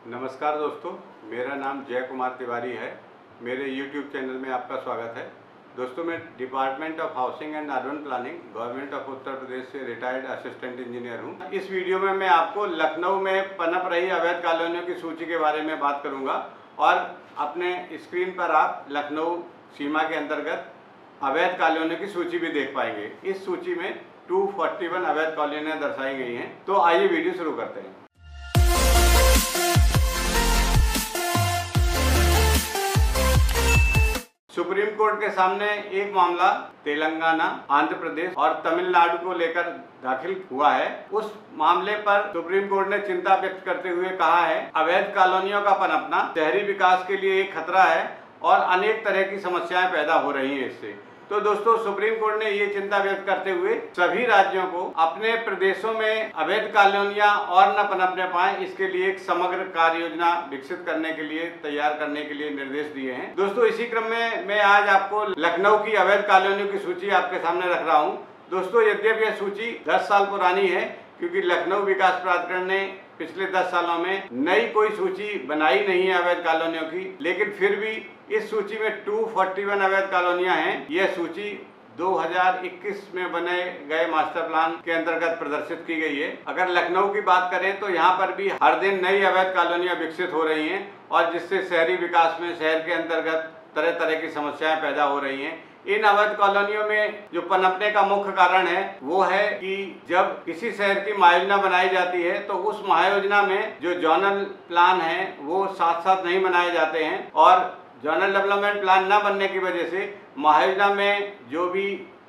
नमस्कार दोस्तों, मेरा नाम जय कुमार तिवारी है। मेरे YouTube चैनल में आपका स्वागत है। दोस्तों, मैं department of housing and urban planning, government of Uttar Pradesh से रिटायर्ड असिस्टेंट इंजीनियर हूं। इस वीडियो में मैं आपको लखनऊ में पनप रही अवैध कॉलोनियों की सूची के बारे में बात करूंगा और अपने स्क्रीन पर आप लखनऊ सीमा के अंतर्गत अवैध कॉलोनियों की सूची भी देख पाएंगे। इस सूची में 241 अवैध कॉलोनियाँ दर्शाई गई हैं। तो आइए वीडियो शुरू करते हैं। सुप्रीम कोर्ट के सामने एक मामला तेलंगाना, आंध्र प्रदेश और तमिलनाडु को लेकर दाखिल हुआ है। उस मामले पर सुप्रीम कोर्ट ने चिंता व्यक्त करते हुए कहा है, अवैध कॉलोनियों का पनपना शहरी विकास के लिए एक खतरा है और अनेक तरह की समस्याएं पैदा हो रही हैं इससे। तो दोस्तों, सुप्रीम कोर्ट ने ये चिंता व्यक्त करते हुए सभी राज्यों को अपने प्रदेशों में अवैध कॉलोनियां और न पनपने पाएं, इसके लिए एक समग्र कार्य योजना विकसित करने के लिए, तैयार करने के लिए निर्देश दिए हैं। दोस्तों, इसी क्रम में मैं आज आपको लखनऊ की अवैध कॉलोनियों की सूची आपके सामने रख रहा हूँ। दोस्तों, यद्यपि यह सूची 10 साल पुरानी है, क्योंकि लखनऊ विकास प्राधिकरण ने पिछले 10 सालों में नई कोई सूची बनाई नहीं है अवैध कॉलोनियों की, लेकिन फिर भी इस सूची में 241 अवैध कॉलोनियां हैं। यह सूची 2021 में बने गए मास्टर प्लान के अंतर्गत प्रदर्शित की गई है। अगर लखनऊ की बात करें तो यहाँ पर भी हर दिन नई अवैध कॉलोनियां विकसित हो रही हैं और जिससे शहरी विकास में शहर के अंतर्गत तरह तरह की समस्याएं पैदा हो रही हैं। इन अवैध कॉलोनियों में जो पनपने का मुख्य कारण है वो है कि जब किसी शहर की महायोजना बनाई जाती है तो उस महायोजना में जो जोनल प्लान है वो साथ साथ नहीं बनाए जाते हैं और जोनल डेवलपमेंट प्लान न बनने की वजह से महायोजना में जो भी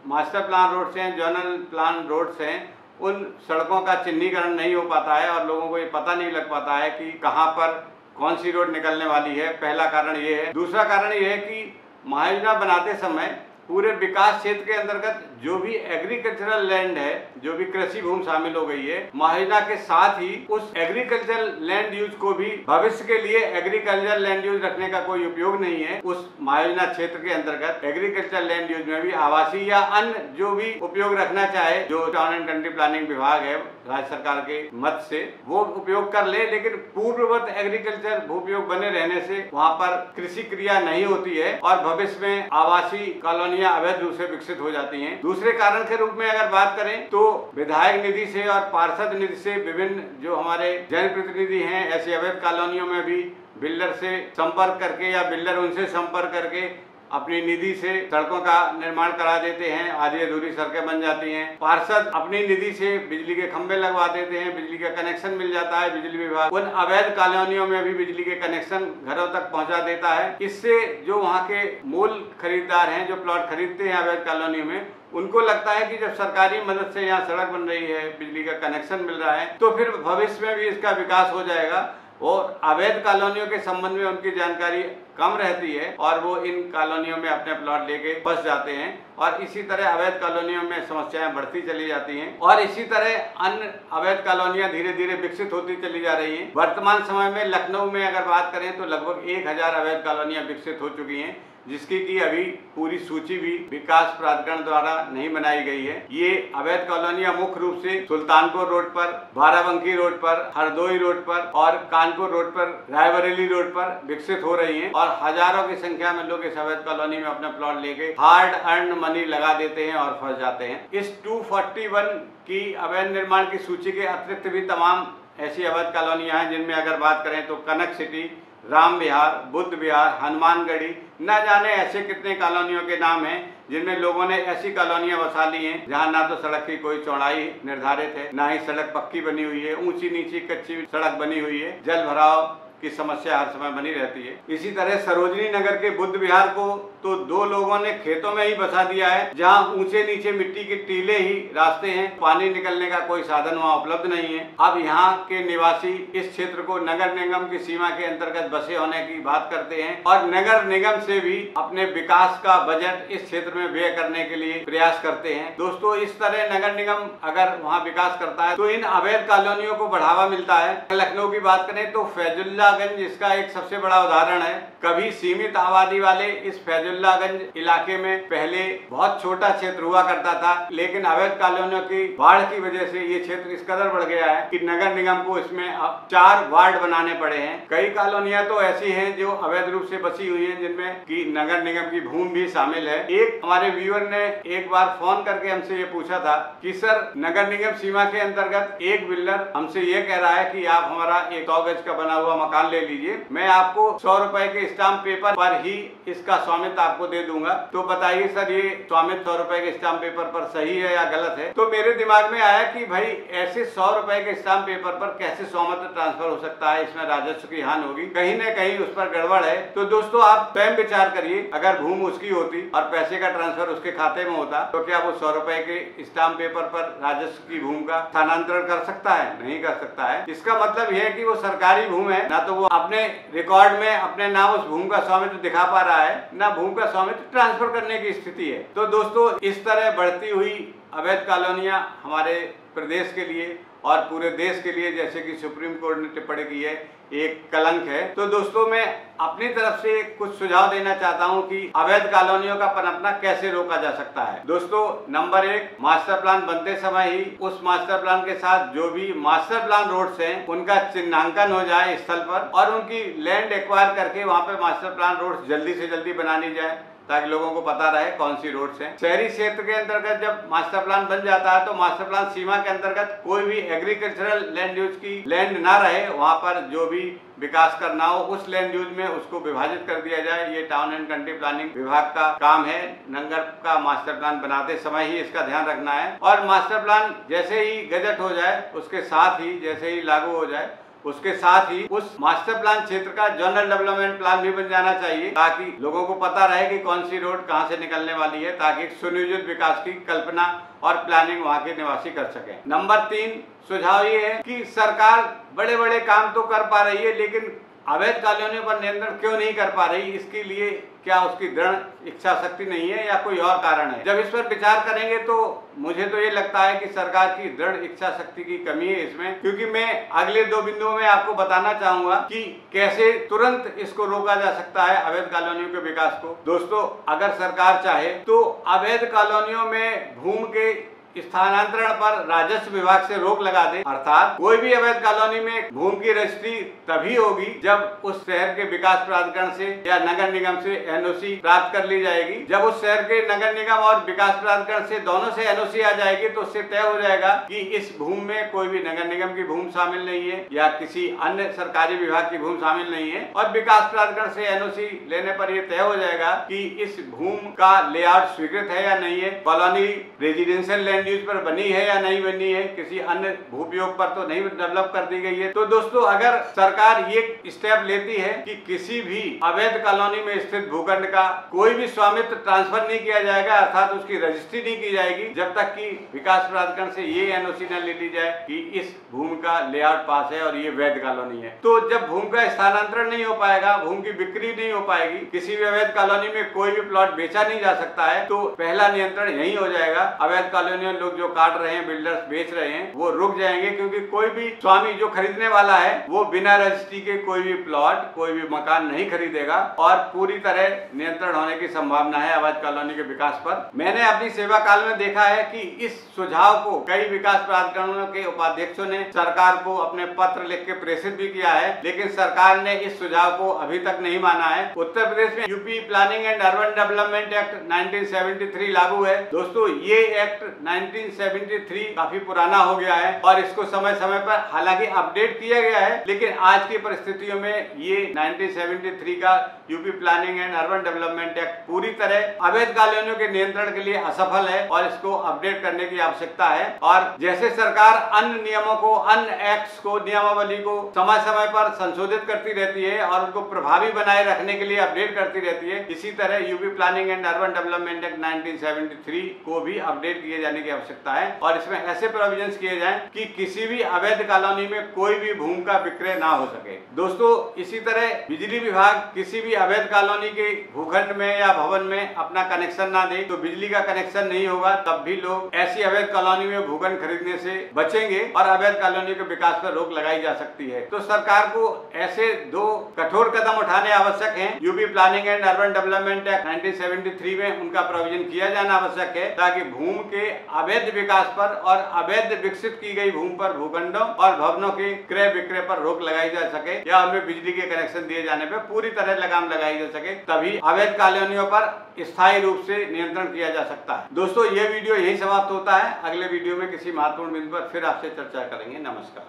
मास्टर प्लान रोड्स हैं, जोनल प्लान रोड्स हैं, उन सड़कों का चिन्हीकरण नहीं हो पाता है और लोगों को ये पता नहीं लग पाता है कि कहाँ पर कौन सी रोड निकलने वाली है। पहला कारण ये है। दूसरा कारण ये है कि महायोजना बनाते समय पूरे विकास क्षेत्र के अंतर्गत जो भी एग्रीकल्चरल लैंड है, जो भी कृषि भूमि शामिल हो गई है, महायोजना के साथ ही उस एग्रीकल्चरल लैंड यूज को भी भविष्य के लिए एग्रीकल्चरल लैंड यूज रखने का कोई उपयोग नहीं है। उस महायोजना क्षेत्र के अंतर्गत एग्रीकल्चरल लैंड यूज में भी आवासीय या अन्य जो भी उपयोग रखना चाहे, जो टाउन एंड कंट्री प्लानिंग विभाग है राज्य सरकार के मत से, वो उपयोग कर ले, लेकिन पूर्ववत एग्रीकल्चर भूपयोग बने रहने से वहाँ पर कृषि क्रिया नहीं होती है और भविष्य में आवासीय कॉलोनियां अवैध रूप से विकसित हो जाती हैं। दूसरे कारण के रूप में अगर बात करें तो विधायक निधि से और पार्षद निधि से विभिन्न जो हमारे जनप्रतिनिधि हैं, ऐसी अवैध कॉलोनियों में भी बिल्डर से संपर्क करके या बिल्डर उनसे संपर्क करके अपनी निधि से सड़कों का निर्माण करा देते हैं। आधी अधूरी सड़कें बन जाती हैं। पार्षद अपनी निधि से बिजली के खंभे लगवा देते हैं, बिजली का कनेक्शन मिल जाता है। बिजली विभाग उन अवैध कॉलोनियों में भी बिजली के कनेक्शन घरों तक पहुंचा देता है। इससे जो वहां के मूल खरीदार हैं, जो प्लॉट खरीदते हैं अवैध कॉलोनियों में, उनको लगता है कि जब सरकारी मदद से यहाँ सड़क बन रही है, बिजली का कनेक्शन मिल रहा है, तो फिर भविष्य में भी इसका विकास हो जाएगा। और अवैध कॉलोनियों के संबंध में उनकी जानकारी कम रहती है और वो इन कॉलोनियों में अपने प्लॉट लेके फंस जाते हैं और इसी तरह अवैध कॉलोनियों में समस्याएं बढ़ती चली जाती हैं और इसी तरह अन्य अवैध कॉलोनियां धीरे धीरे विकसित होती चली जा रही हैं। वर्तमान समय में लखनऊ में अगर बात करें तो लगभग 1000 अवैध कॉलोनियां विकसित हो चुकी हैं, जिसकी की अभी पूरी सूची भी विकास प्राधिकरण द्वारा नहीं बनाई गई है। ये अवैध कॉलोनियां मुख्य रूप से सुल्तानपुर रोड पर, बाराबंकी रोड पर, हरदोई रोड पर और कानपुर रोड पर, रायबरेली रोड पर विकसित हो रही हैं और हजारों की संख्या में लोग इस अवैध कॉलोनी में अपने प्लॉट लेके हार्ड अर्न मनी लगा देते हैं और फंस जाते हैं। इस 241 की अवैध निर्माण की सूची के अतिरिक्त भी तमाम ऐसी अवैध कॉलोनियां हैं, जिनमें अगर बात करें तो कनक सिटी, राम विहार, बुद्ध विहार, हनुमानगढ़ी, न जाने ऐसे कितने कॉलोनियों के नाम हैं जिनमें लोगों ने ऐसी कॉलोनियां बसा ली हैं जहां ना तो सड़क की कोई चौड़ाई निर्धारित है, ना ही सड़क पक्की बनी हुई है, ऊंची नीची कच्ची सड़क बनी हुई है, जल भराव की समस्या हर समय बनी रहती है। इसी तरह सरोजनी नगर के बुद्ध विहार को तो 2 लोगों ने खेतों में ही बसा दिया है, जहां ऊंचे नीचे मिट्टी के टीले ही रास्ते हैं, पानी निकलने का कोई साधन वहां उपलब्ध नहीं है। अब यहाँ के निवासी इस क्षेत्र को नगर निगम की सीमा के अंतर्गत बसे होने की बात करते हैं और नगर निगम से भी अपने विकास का बजट इस क्षेत्र में व्यय करने के लिए प्रयास करते हैं। दोस्तों, इस तरह नगर निगम अगर वहाँ विकास करता है तो इन अवैध कॉलोनियों को बढ़ावा मिलता है। लखनऊ की बात करें तो फैजुल्ला फैजुल्लागंज इसका एक सबसे बड़ा उदाहरण है। कभी सीमित आबादी वाले इस फैजुल्लागंज इलाके में पहले बहुत छोटा क्षेत्र हुआ करता था, लेकिन अवैध कॉलोनियों की बाढ़ की वजह से ये क्षेत्र इस कदर बढ़ गया है कि नगर निगम को इसमें अब 4 वार्ड बनाने पड़े हैं। कई कॉलोनियां तो ऐसी हैं जो अवैध रूप से बसी हुई हैं, जिनमें कि नगर निगम की भूमि भी शामिल है। एक हमारे व्यूअर ने एक बार फोन करके हमसे ये पूछा था कि सर, नगर निगम सीमा के अंतर्गत एक बिल्डर हमसे ये कह रहा है कि आप हमारा एक 100 गज का बना हुआ मकान ले लीजिए, मैं आपको 100 रुपए के स्टाम्प पेपर पर ही इसका स्वामित्व आपको दे दूंगा। तो बताइए सर, ये स्वामित्व 100 रुपए के स्टाम्प पेपर पर सही है या गलत है? तो मेरे दिमाग में आया कि भाई ऐसे 100 रुपए के स्टाम्प पेपर पर कैसे स्वामित्व ट्रांसफर हो सकता है? इसमें राजस्व की हानि होगी, कहीं न कहीं उस पर गड़बड़ है। तो दोस्तों, आप स्वयं विचार करिए, अगर भूमि उसकी होती और पैसे का ट्रांसफर उसके खाते में होता तो क्या वो 100 रुपए के स्टाम्प पेपर पर राजस्व की भूमि का स्थानांतरण कर सकता है? नहीं कर सकता है। इसका मतलब यह है कि वो सरकारी भूमि है, ना तो वो अपने रिकॉर्ड में अपने नाम उस भूमि का स्वामित्व दिखा पा रहा है, ना भूमि का स्वामित्व ट्रांसफर करने की स्थिति है। तो दोस्तों, इस तरह बढ़ती हुई अवैध कॉलोनियां हमारे प्रदेश के लिए और पूरे देश के लिए, जैसे कि सुप्रीम कोर्ट ने टिप्पणी की है, एक कलंक है। तो दोस्तों, मैं अपनी तरफ से कुछ सुझाव देना चाहता हूं कि अवैध कॉलोनियों का पनपना कैसे रोका जा सकता है। दोस्तों, नंबर 1, मास्टर प्लान बनते समय ही उस मास्टर प्लान के साथ जो भी मास्टर प्लान रोड्स हैं उनका चिन्हांकन हो जाए स्थल पर, और उनकी लैंड एक्वायर करके वहां पे मास्टर प्लान रोड्स जल्दी से जल्दी बना ली जाए, ताकि लोगों को पता रहे कौन सी रोड्स हैं। शहरी क्षेत्र के अंतर्गत जब मास्टर प्लान बन जाता है तो मास्टर प्लान सीमा के अंतर्गत कोई भी एग्रीकल्चरल लैंड यूज की लैंड ना रहे, वहां पर जो भी विकास करना हो उस लैंड यूज में उसको विभाजित कर दिया जाए। ये टाउन एंड कंट्री प्लानिंग विभाग का काम है। नगर का मास्टर प्लान बनाते समय ही इसका ध्यान रखना है, और मास्टर प्लान जैसे ही गजट हो जाए उसके साथ ही, जैसे ही लागू हो जाए उसके साथ ही उस मास्टर प्लान क्षेत्र का जनरल डेवलपमेंट प्लान भी बन जाना चाहिए, ताकि लोगों को पता रहे कि कौन सी रोड कहां से निकलने वाली है, ताकि एक सुनियोजित विकास की कल्पना और प्लानिंग वहां के निवासी कर सके। नंबर 3 सुझाव ये है कि सरकार बड़े बड़े काम तो कर पा रही है, लेकिन अवैध कॉलोनियों पर नियंत्रण क्यों नहीं कर पा रही? इसके लिए क्या उसकी दृढ़ इच्छा शक्ति नहीं है या कोई और कारण है? जब इस पर विचार करेंगे तो मुझे तो ये लगता है कि सरकार की दृढ़ इच्छा शक्ति की कमी है इसमें, क्योंकि मैं अगले 2 बिंदुओं में आपको बताना चाहूंगा कि कैसे तुरंत इसको रोका जा सकता है अवैध कॉलोनियों के विकास को। दोस्तों, अगर सरकार चाहे तो अवैध कॉलोनियों में भूमि के स्थानांतरण पर राजस्व विभाग से रोक लगा दे, अर्थात कोई भी अवैध कॉलोनी में भूमि की रजिस्ट्री तभी होगी जब उस शहर के विकास प्राधिकरण से या नगर निगम से एनओसी प्राप्त कर ली जाएगी। जब उस शहर के नगर निगम और विकास प्राधिकरण से दोनों से एनओसी आ जाएगी तो उससे तय हो जाएगा कि इस भूमि में कोई भी नगर निगम की भूमि शामिल नहीं है या किसी अन्य सरकारी विभाग की भूमि शामिल नहीं है, और विकास प्राधिकरण से एनओसी लेने पर यह तय हो जाएगा कि इस भूमि का लेआउट स्वीकृत है या नहीं है, कॉलोनी रेजिडेंशियल लैंड यूज पर बनी है या नहीं बनी है, किसी अन्य भूपयोग पर तो नहीं डेवलप कर दी गई है। तो दोस्तों, अगर सरकार ये स्टेप लेती है कि किसी भी अवैध कॉलोनी में स्थित भूखंड का कोई भी स्वामित्व ट्रांसफर नहीं किया जाएगा, अर्थात उसकी रजिस्ट्री नहीं की जाएगी, जब तक कि विकास प्राधिकरण से ये एनओसी न ले ली जाए कि इस भूमि का लेआउट पास है और ये वैध कॉलोनी है। तो जब भूमि का स्थानांतरण नहीं हो पाएगा, भूमि की बिक्री नहीं हो पाएगी, किसी भी अवैध कॉलोनी में कोई भी प्लॉट बेचा नहीं जा सकता है, तो पहला नियंत्रण यही हो जाएगा। अवैध कॉलोनियों लोग जो काट रहे हैं, बिल्डर्स बेच रहे हैं, वो रुक जाएंगे, क्योंकि कोई भी स्वामी जो खरीदने वाला है वो बिना रजिस्ट्री के कोई भी प्लॉट, कोई भी मकान नहीं खरीदेगा, और पूरी तरह नियंत्रण होने की संभावना है अवैध कॉलोनी के विकास पर। मैंने अपनी सेवा काल में देखा है कि इस सुझाव को कई विकास प्राधिकरणों के उपाध्यक्षों ने सरकार को अपने पत्र लिख के प्रेषित भी किया है, लेकिन सरकार ने इस सुझाव को अभी तक नहीं माना है। उत्तर प्रदेश में UP planning and urban development act 1973 लागू है। दोस्तों, ये एक्ट 1973 काफी पुराना हो गया है और इसको समय समय पर हालांकि अपडेट किया गया है, लेकिन आज की परिस्थितियों में ये 1973 का UP planning and urban development act पूरी तरह अवैध कॉलोनियों के नियंत्रण के लिए असफल है और इसको अपडेट करने की आवश्यकता है। और जैसे सरकार अन्य नियमों को, अन्य एक्ट्स को, नियमावली को समय समय पर संशोधित करती रहती है और उनको प्रभावी बनाए रखने के लिए अपडेट करती रहती है, इसी तरह UP planning and urban development act 1973 को भी अपडेट किए जाने की की आवश्यकता है और इसमें ऐसे प्रोविजंस किए जाएं कि किसी भी अवैध कॉलोनी में कोई भी भूमि का विक्रय ना हो सके। दोस्तों, इसी तरह बिजली विभाग किसी भी अवैध कॉलोनी के भूखंड में या भवन में अपना कनेक्शन ना दे तो बिजली का कनेक्शन नहीं होगा, तब भी लोग ऐसी अवैध कॉलोनी में भूखंड खरीदने से बचेंगे और अवैध कॉलोनी के विकास पर रोक लगाई जा सकती है। तो सरकार को ऐसे 2 कठोर कदम उठाने आवश्यक हैं। UP planning and urban development act 1973 में उनका प्रोविजन किया जाना आवश्यक है ताकि भूमि के अवैध विकास पर और अवैध विकसित की गई भूमि पर भूखंडों और भवनों के क्रय विक्रय पर रोक लगाई जा सके या उनमें बिजली के कनेक्शन दिए जाने पर पूरी तरह लगाम लगाई जा सके, तभी अवैध कॉलोनियों पर स्थायी रूप से नियंत्रण किया जा सकता है। दोस्तों, ये वीडियो यही समाप्त होता है। अगले वीडियो में किसी महत्वपूर्ण बिंदु पर फिर आपसे चर्चा करेंगे। नमस्कार।